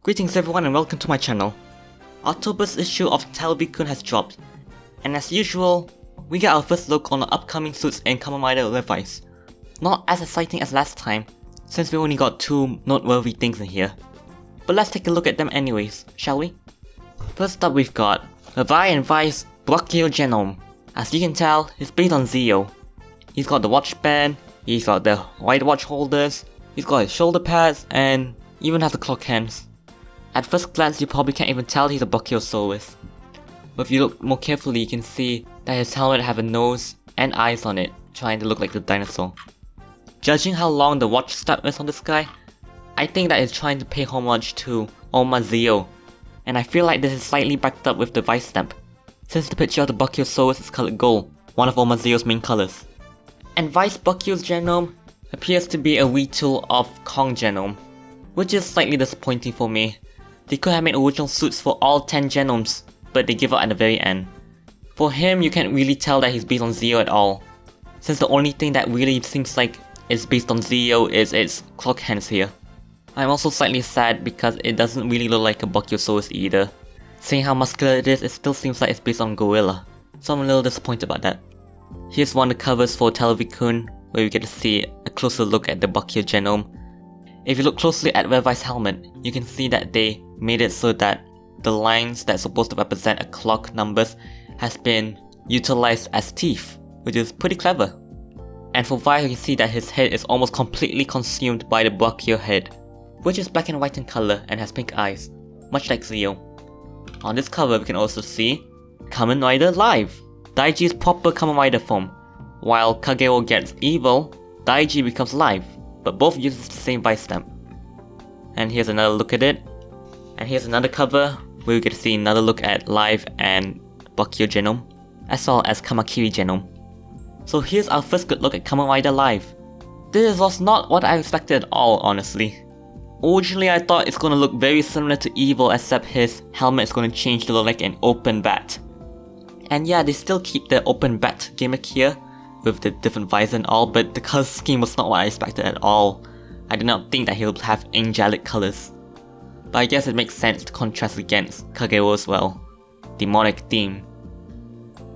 Greetings everyone and welcome to my channel. October's issue of Televi-kun has dropped, and as usual, we get our first look on the upcoming suits in Kamen Rider Revice. Not as exciting as last time, since we only got two noteworthy things in here. But let's take a look at them anyways, shall we? First up we've got Levi and Vice Brachio Genome. As you can tell, it's based on Zio. He's got the watch band, he's got the wide watch holders, he's got his shoulder pads, and even has the clock hands. At first glance you probably can't even tell he's a Brachiosaurus. But if you look more carefully you can see that his helmet has a nose and eyes on it, trying to look like the dinosaur. Judging how long the watch strap is on this guy, I think that it's trying to pay homage to Oma Zio, and I feel like this is slightly backed up with the Vice stamp, since the picture of the Brachiosaurus is coloured gold, one of Oma Zio's main colours. And Vice Brachio's Genome appears to be a retool of Kong Genome, which is slightly disappointing for me. They could have made original suits for all 10 Genomes, but they give up at the very end. For him, you can't really tell that he's based on Zio at all, since the only thing that really seems like it's based on Zio is its clock hands here. I'm also slightly sad because it doesn't really look like a Brachiosaurus either. Seeing how muscular it is, it still seems like it's based on Gorilla, so I'm a little disappointed about that. Here's one of the covers for Televi-kun, where we get to see a closer look at the Brachio Genome. If you look closely at Revice's helmet, you can see that they made it so that the lines that's supposed to represent a clock numbers has been utilized as teeth, which is pretty clever. And for Vice, you can see that his head is almost completely consumed by the Brachio head, which is black and white in color and has pink eyes, much like Zio. On this cover we can also see Kamen Rider Live, Daiji's proper Kamen Rider form. While Kagero gets evil, Daiji becomes live, but both uses the same Vice stamp. And here's another look at it. And here's another cover where we get to see another look at Live and Brachio Genome, as well as Kamakiri Genome. So here's our first good look at Kamen Rider Live. This was not what I expected at all, honestly. Originally I thought it's gonna look very similar to Evil, except his helmet is gonna change to look like an open bat. And yeah, they still keep the open bat gimmick here, with the different visor and all, but the color scheme was not what I expected at all. I did not think that he'll have angelic colors. But I guess it makes sense to contrast against Kagero as well. Demonic theme.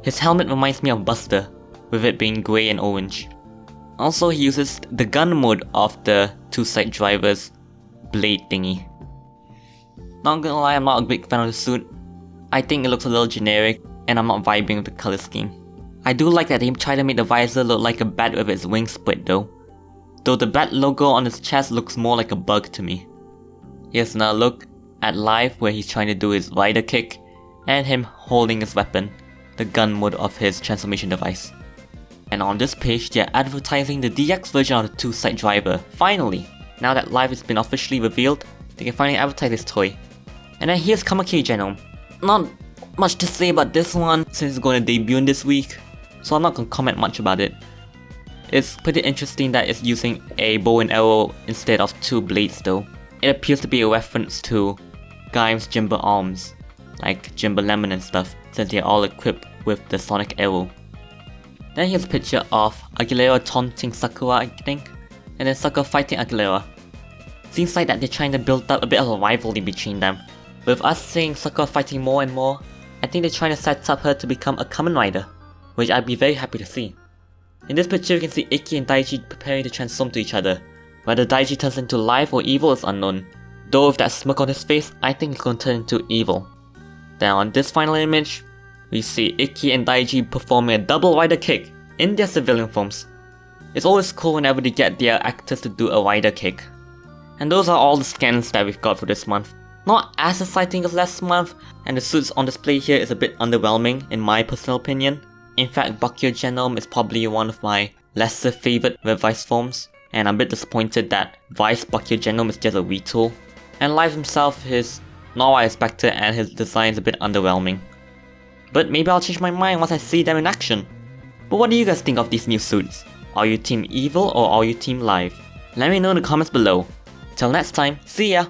His helmet reminds me of Buster, with it being grey and orange. Also he uses the gun mode of the two-side driver's blade thingy. Not gonna lie, I'm not a big fan of the suit. I think it looks a little generic, and I'm not vibing with the color scheme. I do like that they try to make the visor look like a bat with its wings split though. Though the bat logo on his chest looks more like a bug to me. Here's another look at Live where he's trying to do his rider kick, and him holding his weapon, the gun mode of his transformation device. And on this page they're advertising the DX version of the two-side driver, finally! Now that Live has been officially revealed, they can finally advertise this toy. And then here's Kamakiri Genome. Not much to say about this one since it's going to debut in this week, so I'm not going to comment much about it. It's pretty interesting that it's using a bow and arrow instead of two blades though. It appears to be a reference to Gaim's Jimbo arms, like Jimbo Lemon and stuff, since they're all equipped with the sonic arrow. Then here's a picture of Aguilera taunting Sakura, I think, and then Sakura fighting Aguilera. Seems like that they're trying to build up a bit of a rivalry between them. With us seeing Sakura fighting more and more, I think they're trying to set up her to become a Kamen Rider, which I'd be very happy to see. In this picture you can see Ikki and Daiji preparing to transform to each other. Whether Daiji turns into Live or Evil is unknown, though with that smirk on his face, I think he's gonna turn into Evil. Then on this final image, we see Ikki and Daiji performing a double rider kick in their civilian forms. It's always cool whenever they get their actors to do a rider kick. And those are all the scans that we've got for this month. Not as exciting as last month, and the suits on display here is a bit underwhelming in my personal opinion. In fact, Brachio Genome is probably one of my lesser favourite Revice forms, and I'm a bit disappointed that Vice Brachio Genome is just a retool. And Live himself is not what I expected, and his design is a bit underwhelming. But maybe I'll change my mind once I see them in action. But what do you guys think of these new suits? Are you Team Evil or are you Team Live? Let me know in the comments below. Till next time, see ya!